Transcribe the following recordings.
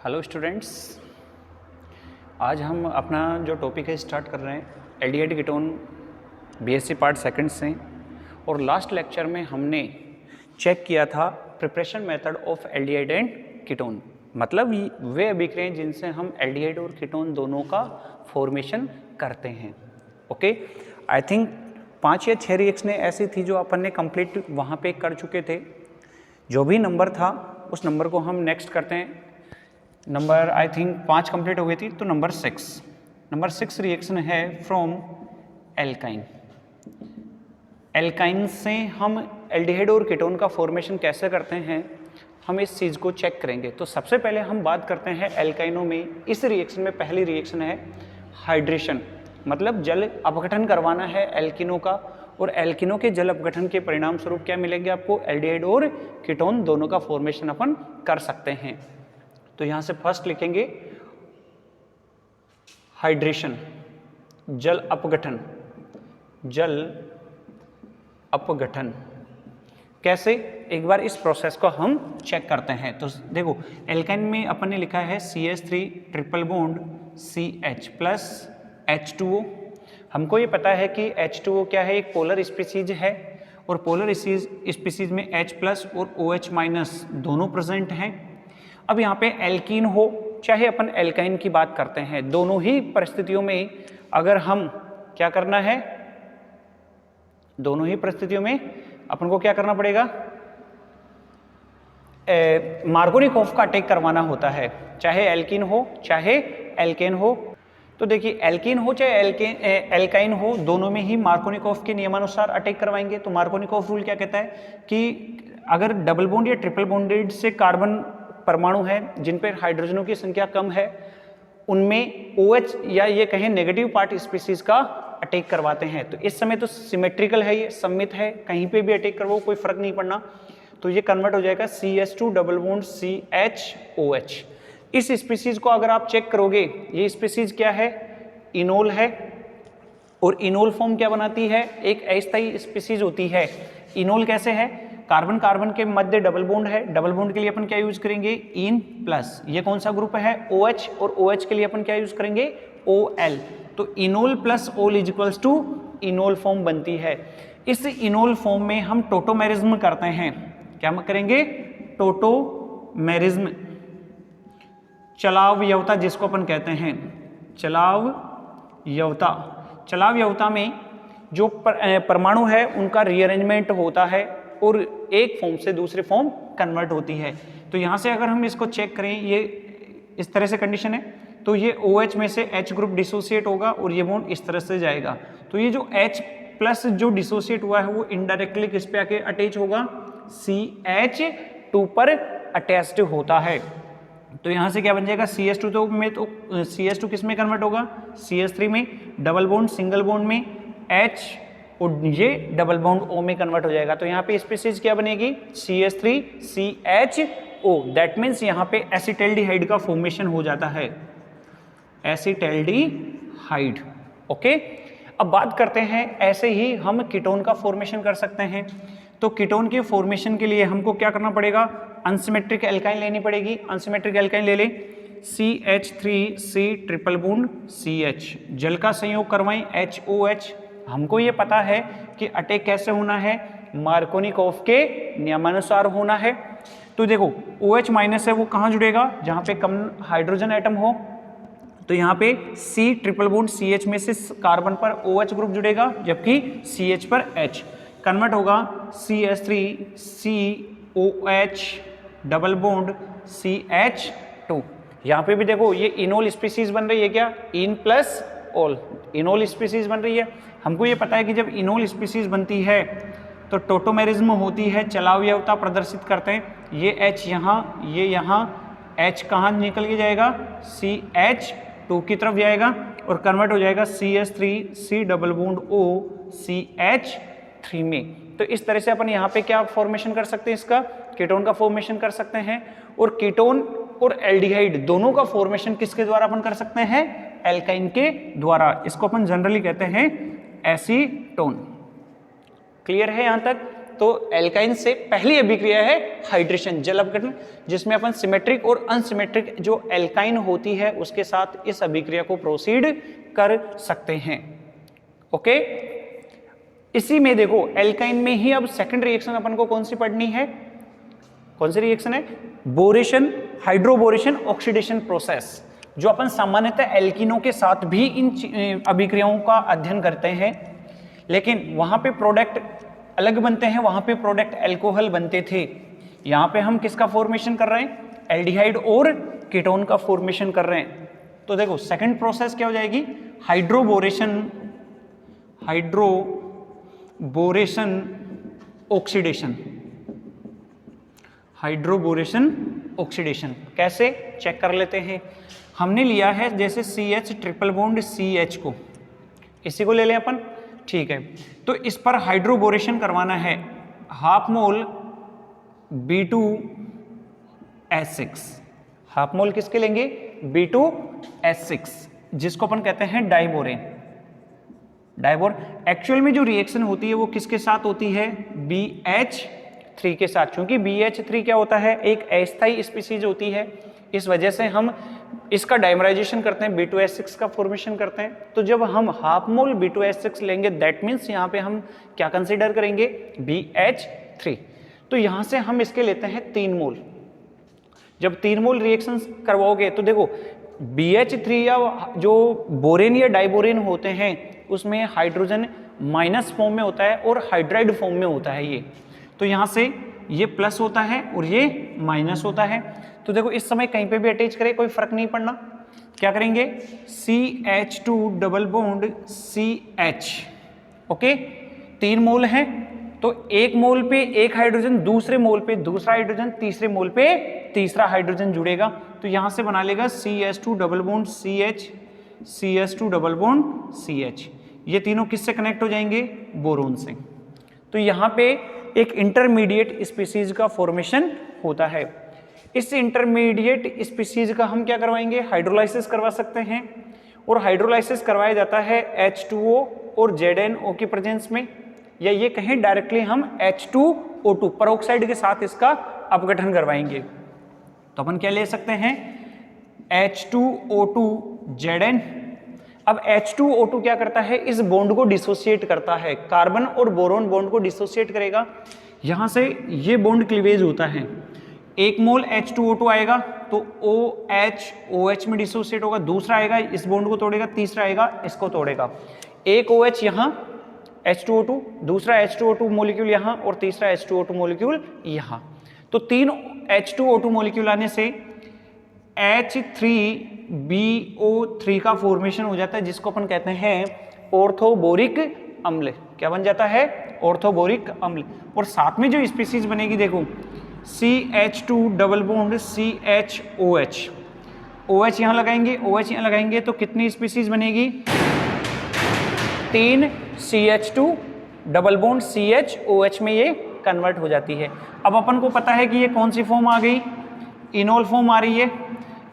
Hello students, आज हम अपना जो टॉपिक है स्टार्ट कर रहे हैं aldehyde ketone BSc part second से। और लास्ट लेक्चर में हमने चेक किया था preparation method of aldehyde and ketone, मतलब वे अभिक्रियाएं जिनसे हम एल्डिहाइड और कीटोन दोनों का फॉर्मेशन करते हैं। ओके, आई थिंक 5 या 6 रिएक्शनें ऐसी थी जो अपन ने कंप्लीट वहाँ पे कर चुके थे। जो भी नंबर था उस नंबर को हम नेक्स्ट करते हैं। नंबर आई थिंक 5 कंप्लीट हो गई थी, तो नंबर 6 रिएक्शन है फ्रॉम एल्काइन। एल्काइन से हम एल्डिहाइड और कीटोन का फॉर्मेशन कैसे करते हैं, हम इस चीज़ को चेक करेंगे। तो सबसे पहले हम बात करते हैं एल्काइनों में। इस रिएक्शन में पहली रिएक्शन है हाइड्रेशन, मतलब जल अपघटन करवाना है एल्किनों का, और एल्किनों के जल अपघटन के परिणाम स्वरूप क्या मिलेंगे आपको, एल्डिहाइड और कीटोन दोनों का फॉर्मेशन अपन कर सकते हैं। तो यहां से फर्स्ट लिखेंगे हाइड्रेशन, जल अपघटन। जल अपघटन कैसे, एक बार इस प्रोसेस को हम चेक करते हैं। तो देखो एल्काइन में अपन ने लिखा है CH3 triple bond CH plus H2O। हमको ये पता है कि H2O क्या है, एक पोलर स्पीसीज है, और पोलर स्पीसीज में H प्लस और OH माइनस दोनों प्रेजेंट हैं। अब यहाँ पे एल्कीन हो चाहे अपन एल्काइन की बात करते हैं, दोनों ही परिस्थितियों में अगर हम क्या करना है, दोनों ही परिस्थितियों में अपन को क्या करना पड़ेगा, मार्कोनिकॉफ का अटैक करवाना होता है, चाहे एल्कीन हो चाहे एल्केन हो। तो देखिए एल्कीन हो चाहे एल्काइन हो, दोनों में ही मार्कोनिकॉफ के नियमानुसार अटैक करवाएंगे। तो मार्कोनिकॉफ रूल क्या कहता है कि अगर डबल बॉन्ड या ट्रिपल बॉन्डेड से कार्बन परमाणु है जिन पर हाइड्रोजनों की संख्या कम है, उनमें OH या ये कहें नेगेटिव पार्ट स्पीसीज का अटैक करवाते हैं। तो इस समय तो सिमेट्रिकल है, ये सममित है, कहीं पे भी अटैक करवाओ कोई फर्क नहीं पड़ना। तो ये कन्वर्ट हो जाएगा CH2 डबल बॉन्ड CHOH। इस स्पीसीज को अगर आप चेक करोगे, ये स्पीसीज क्या है, इनोल है, और इनोल फॉर्म क्या बनाती है, एक अस्थायी स्पीसीज होती है। इनोल कैसे है, कार्बन कार्बन के मध्य डबल बॉन्ड है, डबल बॉन्ड के लिए अपन क्या यूज करेंगे, इन प्लस। ये कौन सा ग्रुप है, OH, और OH के लिए अपन क्या यूज करेंगे, OL। तो enol plus ol is equals to enol form बनती है। इस इनोल फॉर्म में हम टोटोमेरिज्म करते हैं। क्या करेंगे, टोटोमेरिज्म, चलावयवता जिसको अपन कहते हैं, चलावयवता। चलावयवता में जो परमाणु है उनका रीअरेंजमेंट होता है और एक फॉर्म से दूसरे फॉर्म कन्वर्ट होती है। तो यहाँ से अगर हम इसको चेक करें, ये इस तरह से कंडीशन है, तो ये OH में से H ग्रुप डिसोसिएट होगा और ये बॉन्ड इस तरह से जाएगा। तो ये जो H प्लस जो डिसोसिएट हुआ है वो इनडायरेक्टली किस पे आके अटैच होगा, CH2 पर अटैच्ड होता है। तो यहाँ से क्या बन जाएगा, CH2 तो CH2 किस में कन्वर्ट होगा, CH3 में, डबल बॉन्ड सिंगल बॉन्ड में H, और ये डबल बॉन्ड O में कन्वर्ट हो जाएगा। तो यहाँ पे स्पीसीज क्या बनेगी, CH3CHO। दैट मीन्स यहाँ पे एसिटल्डिहाइड का फॉर्मेशन हो जाता है, एसिटल्डिहाइड। ओके, अब बात करते हैं ऐसे ही हम कीटोन का फॉर्मेशन कर सकते हैं। तो कीटोन के फॉर्मेशन के लिए हमको क्या करना पड़ेगा, अनसिमेट्रिक एल्काइन लेनी पड़ेगी। अनसिमेट्रिक एल्काइन ले ले, CH3C ट्रिपल बॉन्ड CH, जल का संयोग करवाएं HOH। हमको ये पता है कि अटैक कैसे होना है, मार्कोनिकॉफ के नियमानुसार होना है। तो देखो OH माइनस है वो कहाँ जुड़ेगा, जहाँ पे कम हाइड्रोजन एटम हो। तो यहाँ पे C ट्रिपल बॉन्ड CH में से कार्बन पर OH ग्रुप जुड़ेगा, जबकि CH पर H कन्वर्ट होगा CH3COH डबल बॉन्ड CH2। यहाँ पे भी देखो ये इनोल स्पीसीज बन रही है, क्या, इन प्लस ओल, इनोल स्पीसीज बन रही है। हमको ये पता है कि जब इनोल स्पीसीज बनती है तो टोटोमेरिज्म होती है, चलावयवता प्रदर्शित करते हैं। ये H यहाँ, ये यहाँ, H कहाँ निकल के जाएगा, CH2 की तरफ जाएगा और कन्वर्ट हो जाएगा CH3C double bond O CH3 में। तो इस तरह से अपन यहाँ पे क्या फॉर्मेशन कर सकते हैं, इसका कीटोन का फॉर्मेशन कर सकते हैं। और कीटोन और एल्डिहाइड दोनों का फॉर्मेशन किसके द्वारा अपन कर सकते हैं, एल्काइन के द्वारा। इसको अपन जनरली कहते हैं एसीटोन। क्लियर है यहाँ तक। तो एल्काइन से पहली अभिक्रिया है हाइड्रेशन, जल अपघटन, जिसमें अपन सिमेट्रिक और अनसिमेट्रिक जो एल्काइन होती है उसके साथ इस अभिक्रिया को प्रोसीड कर सकते हैं। ओके, इसी में देखो एल्काइन में ही अब सेकंड रिएक्शन अपन को कौन सी पढ़नी है, कौन सी रिएक्शन है, बोरेशन हाइड्रोबोरेशन ऑक्सीडेशन प्रोसेस, जो अपन सामान्यतः एल्कीनों के साथ भी इन अभिक्रियाओं का अध्ययन करते हैं, लेकिन वहां पे प्रोडक्ट अलग बनते हैं, वहां पे प्रोडक्ट अल्कोहल बनते थे। यहां पे हम किसका फॉर्मेशन कर रहे हैं, एल्डिहाइड और कीटोन का फॉर्मेशन कर रहे हैं। तो देखो सेकंड प्रोसेस क्या हो जाएगी, हाइड्रोबोरेशन ऑक्सीडेशन, हाइड्रोबोरेशन ऑक्सीडेशन कैसे चेक कर लेते हैं। हमने लिया है जैसे CH ट्रिपल बॉन्ड CH को, इसी को ले लें अपन, ठीक है। तो इस पर हाइड्रोबोरेशन करवाना है, half mole B2H6, half mole किसके लेंगे, B2H6, जिसको अपन कहते हैं डाइबोरेन। डाइबोर एक्चुअल में जो रिएक्शन होती है वो किसके साथ होती है, BH3 के साथ, क्योंकि BH3 क्या होता है, एक अस्थायी स्पीसीज होती है, इस वजह से हम इसका डाइमराइजेशन करते हैं, B2H6 का फॉर्मेशन करते हैं। तो जब हम हाफ मोल B2H6 लेंगे दैट मीन्स यहाँ पे हम क्या कंसीडर करेंगे, BH3। तो यहाँ से हम इसके लेते हैं 3 मोल। जब 3 मोल रिएक्शन करवाओगे तो देखो BH3 या जो बोरेन या डाइबोरेन होते हैं उसमें हाइड्रोजन माइनस फॉर्म में होता है और हाइड्राइड फॉर्म में होता है ये, तो यहाँ से ये प्लस होता है और ये माइनस होता है। तो देखो इस समय कहीं पे भी अटैच करें कोई फर्क नहीं पड़ना, क्या करेंगे, CH2 double bond CH, okay, 3 मोल है तो एक मोल पे एक हाइड्रोजन, दूसरे मोल पे दूसरा हाइड्रोजन, तीसरे मोल पे तीसरा हाइड्रोजन जुड़ेगा, तो यहां से बना लेगा CH2 double bond CH, CH2 double bond CH, ये तीनों किससे कनेक्ट हो जाएंगे, बोरोन से। तो यहाँ पे एक इंटरमीडिएट स्पीसीज का फॉर्मेशन होता है। इस इंटरमीडिएट स्पीसीज का हम क्या करवाएंगे, हाइड्रोलाइसिस करवा सकते हैं, और हाइड्रोलाइसिस करवाया जाता है H2O और ZNO की प्रेजेंस में, या ये कहें डायरेक्टली हम H2O2 पेरोक्साइड के साथ इसका अपघटन करवाएंगे। तो अपन क्या ले सकते हैं, H2O2 ZN। अब H2O2 क्या करता है, इस बॉन्ड को डिसोसिएट करता है, कार्बन और बोरोन बॉन्ड को डिसोसिएट करेगा, यहां से ये बॉन्ड क्लीवेज होता है, 1 मोल H2O2 आएगा तो OH OH में डिसोसिएट होगा, दूसरा आएगा इस बॉन्ड को तोड़ेगा, तीसरा आएगा इसको तोड़ेगा, एक OH यहाँ H2O2, दूसरा H2O2 मॉलिक्यूल यहाँ और तीसरा H2O2 मॉलिक्यूल यहाँ। तो 3 H2O2 मॉलिक्यूल आने से H3BO3 का फॉर्मेशन हो जाता है, जिसको अपन कहते हैं ऑर्थोबोरिक अम्ल। क्या बन जाता है, ऑर्थोबोरिक अम्ल। और साथ में जो स्पीसीज बनेगी देखो, CH2 double bond CHOH, OH यहाँ लगाएंगे, OH यहाँ लगाएंगे, तो कितनी स्पीसीज बनेगी, 3 CH2 डबल बॉन्ड CHOH में ये कन्वर्ट हो जाती है। अब अपन को पता है कि ये कौन सी फॉर्म आ गई, इनोल फॉर्म आ रही है।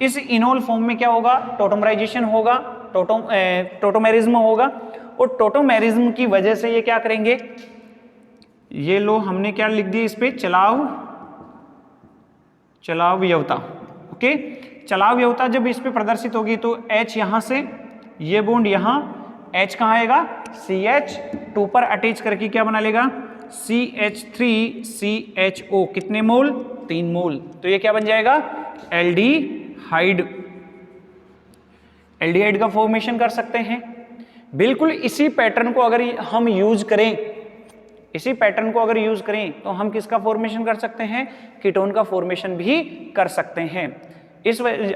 इस इनोल फॉर्म में क्या होगा, टोटोमराइजेशन होगा, टोटोमेरिज्म होगा, और टोटोमेरिज्म की वजह से ये क्या करेंगे, ये लो हमने क्या लिख दिया इस पे, चलावयवता। ओके, चलावयवता जब इस पे प्रदर्शित होगी तो H यहां से, ये बॉन्ड यहां, H कहाँ आएगा, CH2 पर अटैच करके क्या बना लेगा, CH3CHO, कितने मोल, 3 मोल। तो ये क्या बन जाएगा, एल्डिहाइड। एल्डिहाइड का फॉर्मेशन कर सकते हैं। बिल्कुल इसी पैटर्न को अगर हम यूज करें, इसी पैटर्न को अगर यूज करें तो हम किसका फॉर्मेशन कर सकते हैं, कीटोन का फॉर्मेशन भी कर सकते हैं।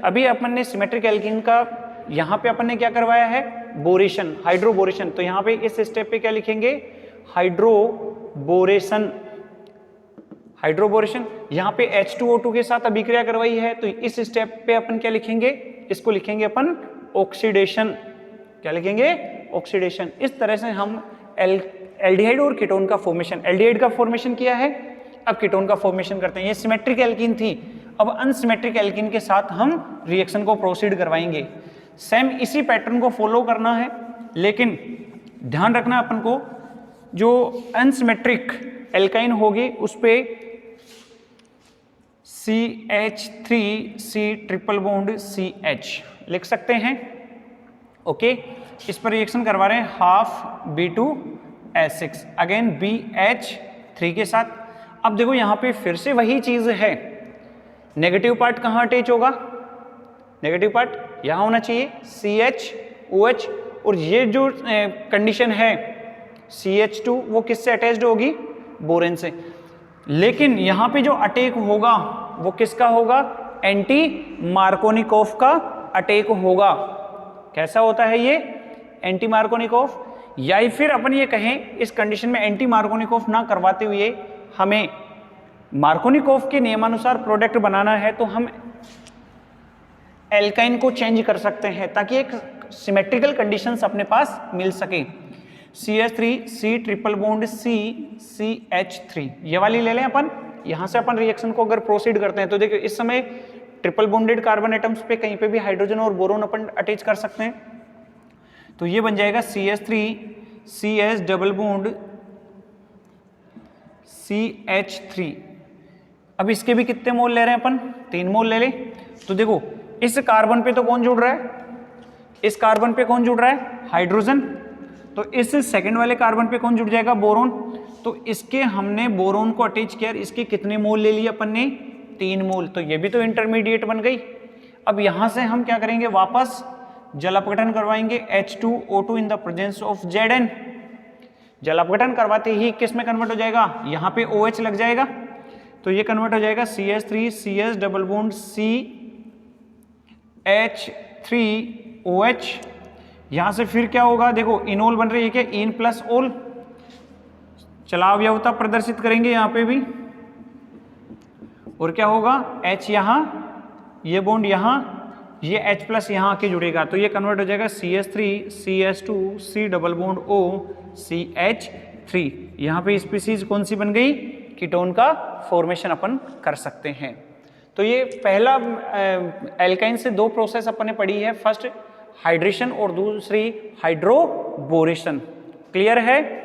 अभी अपन ने सिमेट्रिक एल्कीन का यहाँ पे अपन ने क्या करवाया है, बोरेशन, हाइड्रोबोरेशन। तो यहाँ पे इस स्टेप पे क्या लिखेंगे, हाइड्रोबोरेशन। हाइड्रोबोरेशन यहाँ पे H2O2 के साथ अभिक्रिया करवाई है, तो इस स्टेप पे अपन क्या लिखेंगे, इसको लिखेंगे अपन ऑक्सीडेशन। क्या लिखेंगे, ऑक्सीडेशन। इस तरह से हम एल्डिहाइड और कीटोन का फॉर्मेशन, एल्डिहाइड का फॉर्मेशन किया है, अब कीटोन का फॉर्मेशन करते हैं। ये सिमेट्रिक एल्कीन थी, अब अनसिमेट्रिक एल्कीन के साथ हम रिएक्शन को प्रोसीड करवाएंगे। सेम इसी पैटर्न को फॉलो करना है, लेकिन ध्यान रखना अपन को जो अनसिमेट्रिक एल्काइन होगी उस पे CH3C ट्रिपल बॉन्ड CH लिख सकते हैं। ओके, इस पर रिएक्शन करवा रहे हैं हाफ B2S6 अगेन BH3 के साथ। अब देखो यहाँ पे फिर से वही चीज है, नेगेटिव पार्ट कहाँ अटैच होगा, नेगेटिव पार्ट यहाँ होना चाहिए CHOH, और ये जो कंडीशन है CH2 वो किससे अटैच्ड होगी, बोरेन से। लेकिन यहाँ पे जो अटैक होगा वो किसका होगा, एंटी मार्कोनिकोफ का अटैक होगा। कैसा होता है ये एंटी मार्कोनिकोफ, या फिर अपन ये कहें इस कंडीशन में एंटी मार्कोनिकोफ ना करवाते हुए हमें मार्कोनिकोफ के नियमानुसार प्रोडक्ट बनाना है तो हम एल्काइन को चेंज कर सकते हैं ताकि एक सिमेट्रिकल कंडीशंस अपने पास मिल सके। CH3C ट्रिपल बॉन्ड CH3 ये वाली ले लें अपन। यहां से अपन रिएक्शन को अगर प्रोसीड करते हैं तो देखिए इस समय ट्रिपल बॉन्डेड कार्बन एटम्स पे कहीं पे भी हाइड्रोजन और बोरोन अपन अटैच कर सकते हैं, तो ये बन जाएगा CH3CS डबल बॉन्ड CH3। अब इसके भी कितने मोल ले रहे हैं अपन, 3 मोल ले लें। तो देखो इस कार्बन पे तो कौन जुड़ रहा है, इस कार्बन पे कौन जुड़ रहा है, हाइड्रोजन। तो इस सेकंड वाले कार्बन पे कौन जुड़ जाएगा, बोरोन। तो इसके हमने बोरोन को अटैच किया, इसके कितने मोल ले लिए अपन ने, 3 मोल। तो ये भी तो इंटरमीडिएट बन गई। अब यहां से हम क्या करेंगे, वापस जल अपघटन करवाएंगे H2O2 in the presence of Zn। जल अपघटन करवाते ही किस में कन्वर्ट हो जाएगा, यहाँ पे OH लग जाएगा, तो ये कन्वर्ट हो जाएगा CH3CS डबल बॉन्ड CH3OH। यहां से फिर क्या होगा, देखो इनोल बन रही है क्या, इन प्लस ओल, चला अवयवता प्रदर्शित करेंगे यहाँ पे भी, और क्या होगा H यहाँ, ये बॉन्ड यहाँ, ये H प्लस यहाँ आके जुड़ेगा, तो ये कन्वर्ट हो जाएगा CH3CS2C double bond O CH3। यहाँ पे स्पीसीज कौन सी बन गई, कीटोन का फॉर्मेशन अपन कर सकते हैं। तो ये पहला एल्काइन से 2 प्रोसेस अपन ने पढ़ी है, फर्स्ट हाइड्रेशन और दूसरी हाइड्रोबोरेशन। क्लियर है।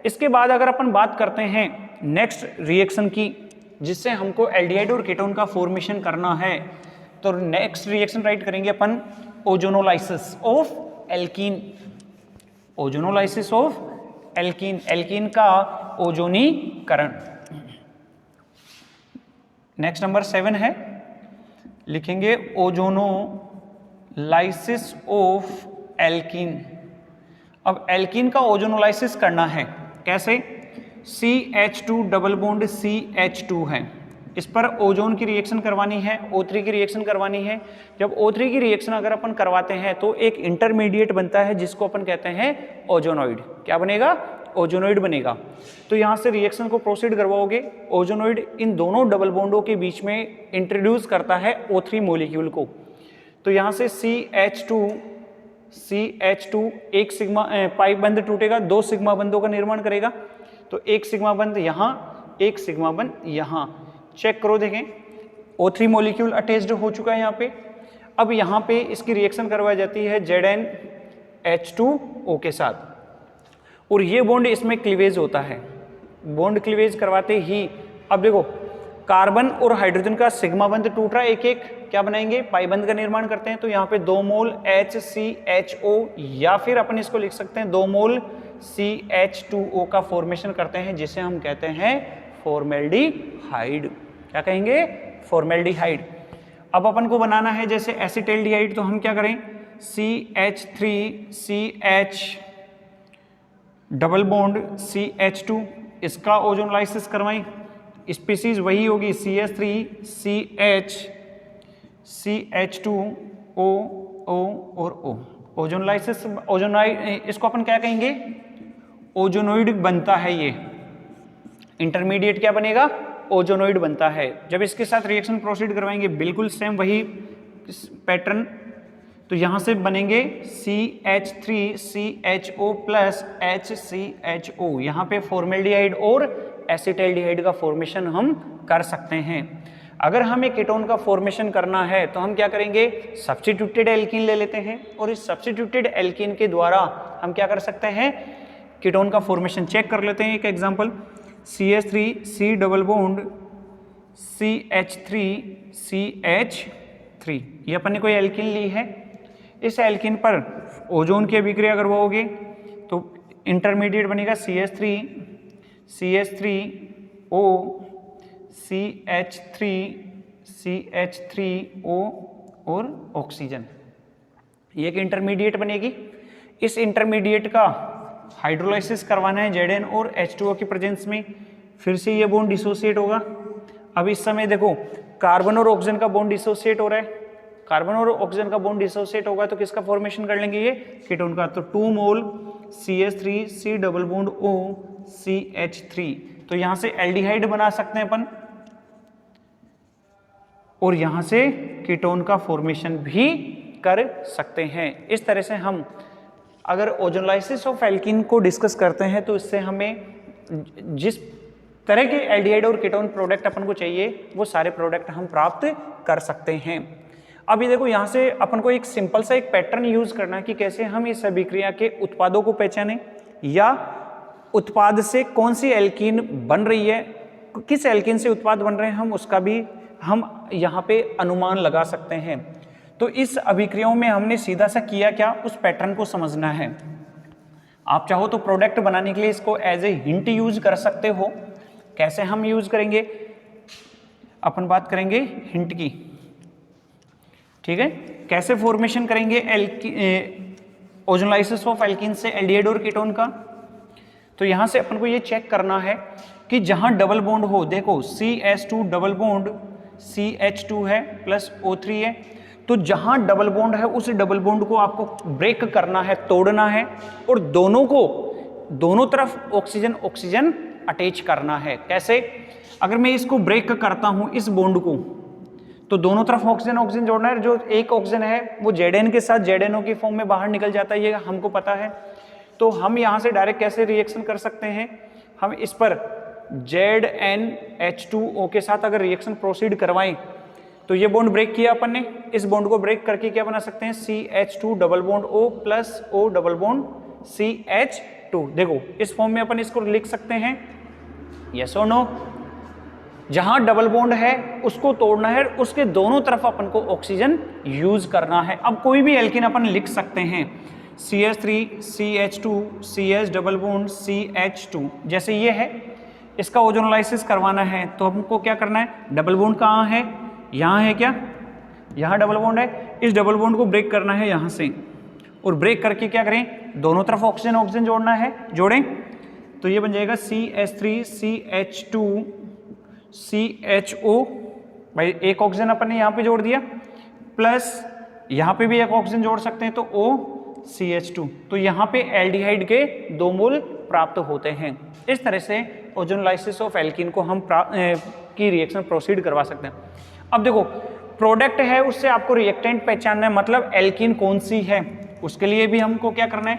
इसके बाद अगर अपन बात करते हैं नेक्स्ट रिएक्शन की जिससे हमको एल्डिहाइड और कीटोन का फॉर्मेशन करना है, तो नेक्स्ट रिएक्शन राइट करेंगे अपन ozonolysis of alkene. Ozonolysis of alkene, alkene का ओजोनीकरण। नेक्स्ट नंबर 7 है, लिखेंगे ओजोनोलाइसिस ऑफ एल्कीन। अब एल्कीन का ओजोनोलाइसिस करना है कैसे, CH2 डबल बॉन्ड CH2 है, इस पर ओजोन की रिएक्शन करवानी है, O3 की रिएक्शन करवानी है। जब O3 की रिएक्शन अगर अपन करवाते हैं तो एक इंटरमीडिएट बनता है जिसको अपन कहते हैं ओजोनोइड। क्या बनेगा, ओजोनोइड बनेगा। तो यहाँ से रिएक्शन को प्रोसीड करवाओगे, ओजोनोइड इन दोनों डबल बॉन्डों के बीच में इंट्रोड्यूस करता है O3 मॉलिक्यूल को। तो यहाँ से CH2 एक सिग्मा पाई बंध टूटेगा, 2 सिग्मा बंधों का निर्माण करेगा। तो एक सिग्मा बंध यहाँ, एक सिग्मा बंध यहाँ, चेक करो देखें O3 मॉलिक्यूल अटैच्ड हो चुका है यहाँ पे। अब यहाँ पे इसकी रिएक्शन करवाई जाती है ZnH2O के साथ, और ये बॉन्ड इसमें क्लीवेज होता है। बॉन्ड क्लीवेज करवाते ही अब देखो कार्बन और हाइड्रोजन का सिग्मा बंध टूट रहा है, एक एक क्या बनाएंगे, पाई बंध का निर्माण करते हैं। तो यहाँ पे 2 मोल HCHO, या फिर अपन इसको लिख सकते हैं 2 मोल CH2O का फॉर्मेशन करते हैं, जिसे हम कहते हैं फॉर्मेल्डिहाइड। क्या कहेंगे, फॉर्मेल्डिहाइड। अब अपन को बनाना है जैसे एसिटाल्डिहाइड, तो हम क्या करें, CH3CH डबल बॉन्ड CH2, इसका ओजोनोलाइसिस करवाएं। स्पीसीज वही होगी CH3CH2O और O। ओजोनोलाइसिस, इसको अपन क्या कहेंगे, ओजोनोइड बनता है। ये इंटरमीडिएट क्या बनेगा, ओजोनोइड बनता है। जब इसके साथ रिएक्शन प्रोसीड करवाएंगे बिल्कुल सेम वही पैटर्न, तो यहां से बनेंगे CH3CHO प्लस HCHO। यहाँ पे फॉर्मेल्डिहाइड और एसिटाल्डिहाइड का फॉर्मेशन हम कर सकते हैं। अगर हमें कीटोन का फॉर्मेशन करना है तो हम क्या करेंगे, सब्स्टिट्यूटेड एल्कीन ले लेते हैं, और इस सब्स्टिट्यूटेड एल्कीन के द्वारा हम क्या कर सकते हैं, कीटोन का फॉर्मेशन चेक कर लेते हैं। एक example CH3 C double bond CH3 ये अपन ने कोई एल्कीन ली है। इस एल्कीन पर ओजोन की अभिक्रिया अगर वो होगी तो इंटरमीडिएट बनेगा CH3O CH3O और ऑक्सीजन, ये एक इंटरमीडिएट बनेगी। इस इंटरमीडिएट का हाइड्रोलाइसिस करवाना है Zn और H2O की प्रेजेंस में, फिर से ये बॉन्ड डिसोसिएट होगा। अब इस समय देखो कार्बन और ऑक्सीजन का बॉन्ड डिसोसिएट हो रहा है, कार्बन और ऑक्सीजन का बॉन्ड डिसोसिएट होगा तो किसका फॉर्मेशन कर लेंगे, ये कीटोन का। तो 2 मोल CH3 C double bond O CH3, तो यहां से एल्डिहाइड बना सकते हैं अपन और यहां से कीटोन का फॉर्मेशन भी कर सकते हैं। इस तरह से हम अगर ओजोनलाइसिस ऑफ एल्कीन को डिस्कस करते हैं तो इससे हमें जिस तरह के एल्डिहाइड और कीटोन प्रोडक्ट अपन को चाहिए वो सारे प्रोडक्ट हम प्राप्त कर सकते हैं। अब ये देखो यहाँ से अपन को एक सिंपल सा एक पैटर्न यूज करना है कि कैसे हम इस अभिक्रिया के उत्पादों को पहचानें या उत्पाद से कौन सी एल्कीन बन रही है, किस एल्कीन से उत्पाद बन रहे हैं हम उसका भी हम यहाँ पे अनुमान लगा सकते हैं। तो इस अभिक्रियाओं में हमने सीधा सा किया क्या, उस पैटर्न को समझना है। आप चाहो तो प्रोडक्ट बनाने के लिए इसको एज ए हिंट यूज कर सकते हो। कैसे हम यूज करेंगे, अपन बात करेंगे हिंट की, ठीक है। कैसे फॉर्मेशन करेंगे ओजोनलाइसिस ऑफ एल्कीन से एल्डिहाइड और कीटोन का, तो यहां से अपन को ये चेक करना है कि जहां डबल बॉन्ड हो, देखो CH2 डबल बॉन्ड CH2 है प्लस O3 है, तो जहां डबल बॉन्ड है उस डबल बॉन्ड को आपको ब्रेक करना है, तोड़ना है और दोनों तरफ ऑक्सीजन ऑक्सीजन अटैच करना है। कैसे, अगर मैं इसको ब्रेक करता हूं इस बॉन्ड को तो दोनों तरफ ऑक्सीजन ऑक्सीजन जोड़ना है। जो एक ऑक्सीजन है वो Zn के साथ ZnO की फॉर्म में बाहर निकल जाता है, ये हमको पता है। तो हम यहां से डायरेक्ट कैसे रिएक्शन कर सकते हैं, हम इस पर ZnH2O के साथ अगर रिएक्शन प्रोसीड करवाएं तो ये बॉन्ड ब्रेक किया अपन ने, इस बॉन्ड को ब्रेक करके क्या बना सकते हैं CH2 double bond O plus O double bond CH2। देखो इस फॉर्म में अपन इसको लिख सकते हैं, यस और नो। जहां डबल बॉन्ड है उसको तोड़ना है, उसके दोनों तरफ अपन को ऑक्सीजन यूज करना है। अब कोई भी एल्कीन अपन लिख सकते हैं, CH3 CH2 CH double bond CH2, जैसे ये है, इसका ओजोनलाइसिस करवाना है तो हमको क्या करना है, डबल बॉन्ड कहाँ है, यहाँ है क्या, यहाँ डबल बॉन्ड है, इस डबल बॉन्ड को ब्रेक करना है यहाँ से और ब्रेक करके क्या करें, दोनों तरफ ऑक्सीजन ऑक्सीजन जोड़ना है, जोड़ें तो ये बन जाएगा CH3 CH2 CHO, भाई एक ऑक्सीजन अपन ने यहाँ पे जोड़ दिया, प्लस यहाँ पे भी एक ऑक्सीजन जोड़ सकते हैं तो O CH2, तो यहाँ पे एल्डिहाइड के 2 मोल प्राप्त होते हैं। इस तरह से ओजोनलाइसिस ऑफ एल्कीन को हम की रिएक्शन प्रोसीड करवा सकते हैं। अब देखो प्रोडक्ट है उससे आपको रिएक्टेंट पहचानना है, मतलब एल्कीन कौन सी है, उसके लिए भी हमको क्या करना है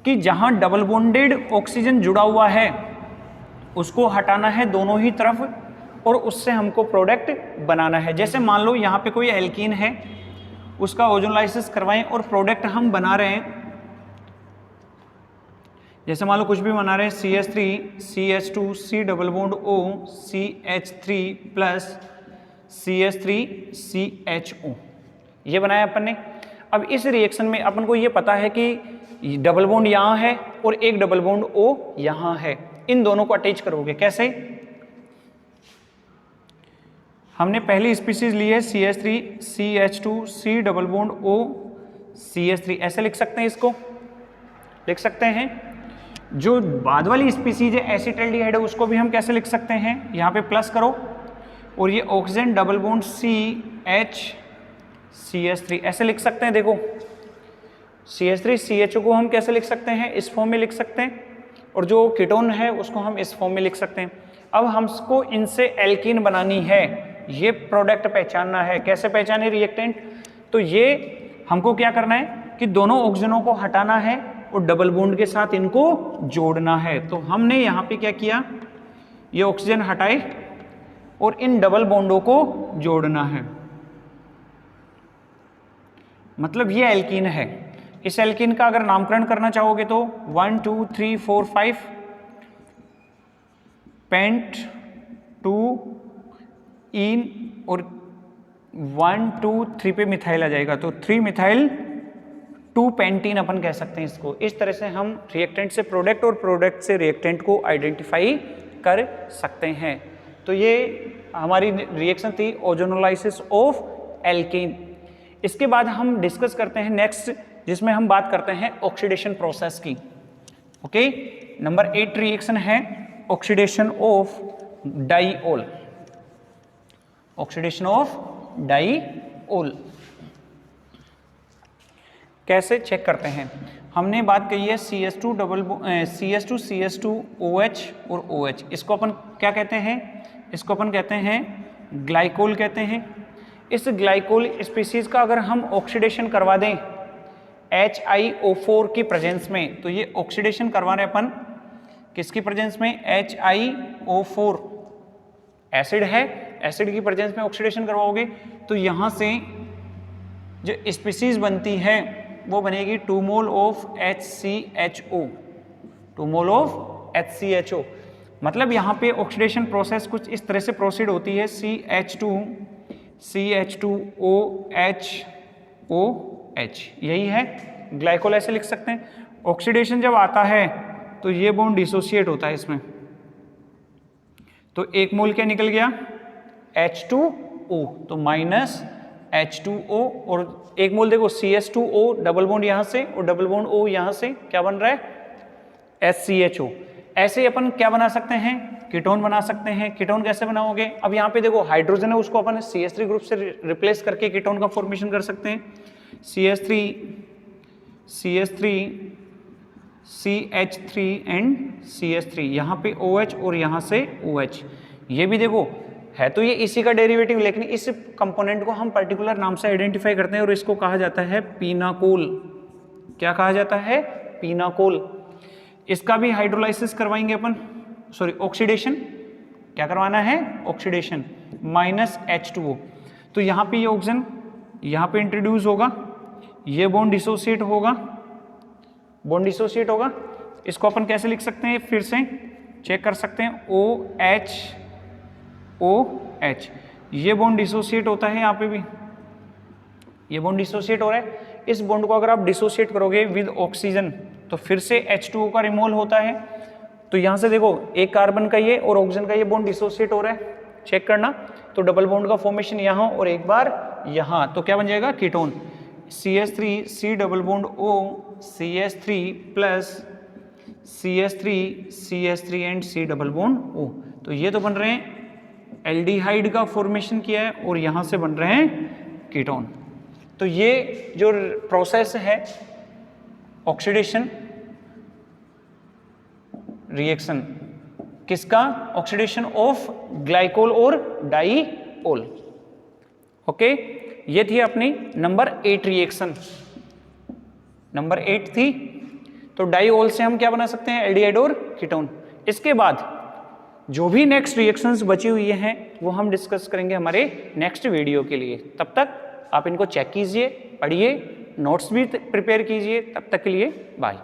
कि जहां डबल बॉन्डेड ऑक्सीजन जुड़ा हुआ है उसको हटाना है दोनों ही तरफ और उससे हमको प्रोडक्ट बनाना है। जैसे मान लो यहाँ पे कोई एल्कीन है, उसका ओजोनलाइसिस करवाएं और प्रोडक्ट हम बना रहे हैं, जैसे मान लो कुछ भी बना रहे हैं CH3 CH2 C double bond O CH3 plus CH3 CHO, ये बनाया अपन ने। अब इस रिएक्शन में अपन को ये पता है कि डबल बॉन्ड यहाँ है और एक डबल बॉन्ड O यहाँ है, इन दोनों को अटैच करोगे कैसे, हमने पहली स्पीसीज ली है CH3 CH2 C double bond O CH3, ऐसे लिख सकते हैं, इसको लिख सकते हैं। जो बाद वाली स्पीसीज है एसिटाल्डिहाइड है उसको भी हम कैसे लिख सकते हैं, यहाँ पे प्लस करो और ये ऑक्सीजन डबल बॉन्ड CH3 ऐसे लिख सकते हैं। देखो CH3 CHO को हम कैसे लिख सकते हैं, इस फॉर्म में लिख सकते हैं और जो कीटोन है उसको हम इस फॉर्म में लिख सकते हैं। अब हमको इनसे एल्कीन बनानी है, ये प्रोडक्ट पहचानना है। कैसे पहचाने रिएक्टेंट, तो ये हमको क्या करना है कि दोनों ऑक्सीजनों को हटाना है और डबल बॉन्ड के साथ इनको जोड़ना है। तो हमने यहाँ पे क्या किया, ये ऑक्सीजन हटाए और इन डबल बॉन्डों को जोड़ना है, मतलब ये एल्कीन है। इस एल्कीन का अगर नामकरण करना चाहोगे तो 1 2 3 4 5 पेंट 2 इन और 1 2 3 पे मिथाइल आ जाएगा, तो 3 मिथाइल 2 पेंटीन अपन कह सकते हैं इसको। इस तरह से हम रिएक्टेंट से प्रोडक्ट और प्रोडक्ट से रिएक्टेंट को आइडेंटिफाई कर सकते हैं। तो ये हमारी रिएक्शन थी ओजोनोलाइसिस ऑफ एल्कीन। इसके बाद हम डिस्कस करते हैं नेक्स्ट, जिसमें हम बात करते हैं ऑक्सीडेशन प्रोसेस की। ओके, नंबर 8 रिएक्शन है oxidation of diol. Oxidation of diol कैसे चेक करते हैं? हमने बात कही है CS2 CS2OH और OH। इसको अपन क्या कहते हैं? इसको अपन कहते हैं ग्लाइकोल कहते हैं। इस ग्लाइकोल स्पीसीज का अगर हम ऑक्सीडेशन करवा दें HiO4 की प्रेजेंस में, तो ये ऑक्सीडेशन करवा रहे अपन किसकी प्रेजेंस में? HiO4 एसिड है, एसिड की प्रेजेंस में ऑक्सीडेशन करवाओगे तो यहां से जो स्पीसीज बनती है वो बनेगी 2 mole of HCHO। 2 mole of HCHO मतलब यहाँ पे ऑक्सीडेशन प्रोसेस कुछ इस तरह से प्रोसीड होती है। CH2OH यही है, ग्लाइकोल ऐसे लिख सकते हैं। ऑक्सीडेशन जब आता है तो ये बॉन्ड डिसोसिएट होता है इसमें, तो 1 मोल क्या निकल गया? H2O, तो माइनस H2O और 1 मोल देखो CS2O, डबल बॉन्ड यहाँ से और डबल बॉन्ड O यहाँ से, क्या बन रहा है? HCHO। ऐसे अपन क्या बना सकते हैं? कीटोन बना सकते हैं। कीटोन कैसे बनाओगे? अब यहाँ पे देखो हाइड्रोजन है, उसको अपन CH3 ग्रुप से रिप्लेस करके कीटोन का फॉर्मेशन कर सकते हैं। CH3 CH3 एंड CH3, यहाँ पे OH और यहाँ से OH। ये भी देखो है तो ये इसी का डेरिवेटिव, लेकिन इस कंपोनेंट को हम पर्टिकुलर नाम से आइडेंटिफाई करते हैं और इसको कहा जाता है पीनाकोल। क्या कहा जाता है? पीनाकोल। इसका भी हाइड्रोलाइसिस करवाएंगे अपन, सॉरी ऑक्सीडेशन। क्या करवाना है? Oxidation minus H2O। तो यहाँ पे ये ऑक्सीजन यहाँ पे इंट्रोड्यूस होगा, ये बॉन्ड डिसोसिएट होगा, बॉन्ड डिसोसिएट होगा। इसको अपन कैसे लिख सकते हैं? फिर से चेक कर सकते हैं, OH। ये बॉन्ड डिसोसिएट होता है, यहाँ पे भी ये बॉन्ड डिसोसिएट हो रहा है। इस बॉन्ड को अगर आप डिसोसिएट करोगे विद ऑक्सीजन तो फिर से H2O का रिमूवल होता है। तो यहाँ से देखो एक कार्बन का ये और ऑक्सीजन का ये बॉन्ड डिसोसिएट हो रहा है, चेक करना। तो डबल बॉन्ड का फॉर्मेशन यहाँ और एक बार यहाँ, तो क्या बन जाएगा? Ketone. CH3 C double bond O CH3 plus CH3 and C double bond O। तो ये तो बन रहे हैं एल्डिहाइड का फॉर्मेशन किया है और यहाँ से बन रहे हैं कीटोन। तो ये जो प्रोसेस है ऑक्सीडेशन रिएक्शन किसका? ऑक्सीडेशन ऑफ ग्लाइकोल और डाइऑल। ओके, ये थी अपनी नंबर 8 रिएक्शन। नंबर 8 थी, तो डाइऑल से हम क्या बना सकते हैं? एल्डिहाइड और कीटोन। इसके बाद जो भी नेक्स्ट रिएक्शंस बची हुई हैं वो हम डिस्कस करेंगे हमारे नेक्स्ट वीडियो के लिए। तब तक आप इनको चेक कीजिए, पढ़िए, नोट्स भी प्रिपेयर कीजिए। तब तक के लिए बाय।